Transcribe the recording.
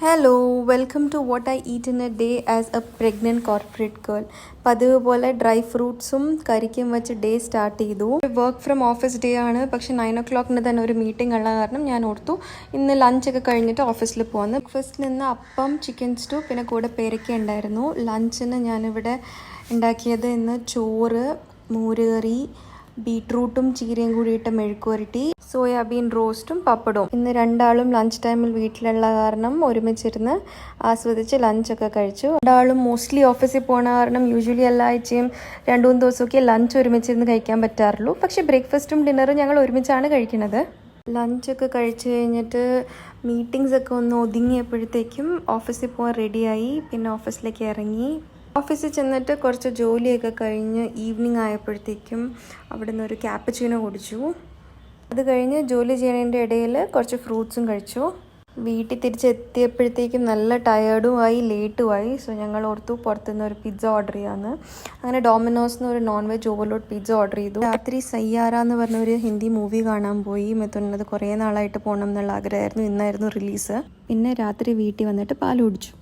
Hello welcome to what I eat in a day as a pregnant corporate girl. പതിവ് പോലെ dry ഫ്രൂട്ട്സും കരിക്കും വെച്ച് ഡേ സ്റ്റാർട്ട് ചെയ്തു. വർക്ക് ഫ്രം ഓഫീസ് ഡേ ആണ്, പക്ഷെ 9 o'clock തന്നെ ഒരു മീറ്റിംഗ് ഉള്ള കാരണം ഞാൻ ഓർത്തു ഇന്ന് ലഞ്ചൊക്കെ കഴിഞ്ഞിട്ട് ഓഫീസിൽ പോകുന്നു. ബ്രേക്ക്ഫാസ്റ്റിൽ നിന്ന് അപ്പം, ചിക്കൻ സ്റ്റൂ, പിന്നെ കൂടെ പേരയ്ക്ക ഉണ്ടായിരുന്നു. ലഞ്ചിന് ഞാനിവിടെ ഉണ്ടാക്കിയത് ഇന്ന് ചോറ്, മോരുകറി, ബീട്രൂട്ടും ചീരയും കൂടിയിട്ട് മെഴുക്കുവരട്ടി, സോയാബീൻ റോസ്റ്റും പപ്പടവും. ഇന്ന് രണ്ടാളും ലഞ്ച് ടൈമിൽ വീട്ടിലുള്ള കാരണം ഒരുമിച്ചിരുന്ന് ആസ്വദിച്ച് ലഞ്ചൊക്കെ കഴിച്ചു. രണ്ടാളും മോസ്റ്റ്ലി ഓഫീസിൽ പോണ കാരണം യൂഷ്വലി എല്ലാ ആഴ്ചയും 2-3 ദിവസമൊക്കെ ലഞ്ച് ഒരുമിച്ചിരുന്ന് കഴിക്കാൻ പറ്റാറുള്ളൂ. പക്ഷേ ബ്രേക്ക്ഫാസ്റ്റും ഡിന്നറും ഞങ്ങൾ ഒരുമിച്ചാണ് കഴിക്കുന്നത്. ലഞ്ചൊക്കെ കഴിച്ച് കഴിഞ്ഞിട്ട് മീറ്റിംഗ്സ് ഒക്കെ ഒന്ന് ഒതുങ്ങിയപ്പോഴത്തേക്കും ഓഫീസിൽ പോകാൻ റെഡിയായി. പിന്നെ ഓഫീസിലേക്ക് ഇറങ്ങി. ഓഫീസിൽ ചെന്നിട്ട് കുറച്ച് ജോലിയൊക്കെ കഴിഞ്ഞ് ഈവനിങ് ആയപ്പോഴത്തേക്കും അവിടെ നിന്ന് ഒരു ക്യാപ്പച്ചീനോ കുടിച്ചു. അത് കഴിഞ്ഞ് ജോലി ചെയ്യുന്നതിൻ്റെ ഇടയിൽ കുറച്ച് ഫ്രൂട്ട്സും കഴിച്ചു. വീട്ടിൽ തിരിച്ചെത്തിയപ്പോഴത്തേക്കും നല്ല ടയേർഡുമായി, ലേറ്റുമായി. സോ ഞങ്ങൾ ഓർത്തു പുറത്തുനിന്ന് ഒരു പിസ്സ ഓർഡർ ചെയ്യാമെന്ന്. അങ്ങനെ ഡോമിനോസിന് ഒരു non veg overload pizza order ചെയ്തു. രാത്രി സയ്യാര എന്ന് പറഞ്ഞ ഒരു ഹിന്ദി മൂവി കാണാൻ പോയി. മിഥുനത് കുറേ നാളായിട്ട് പോകണം എന്നുള്ള ആഗ്രഹമായിരുന്നു. ഇന്നായിരുന്നു റിലീസ്. പിന്നെ രാത്രി വീട്ടിൽ വന്നിട്ട് പാൽ കുടിച്ചു.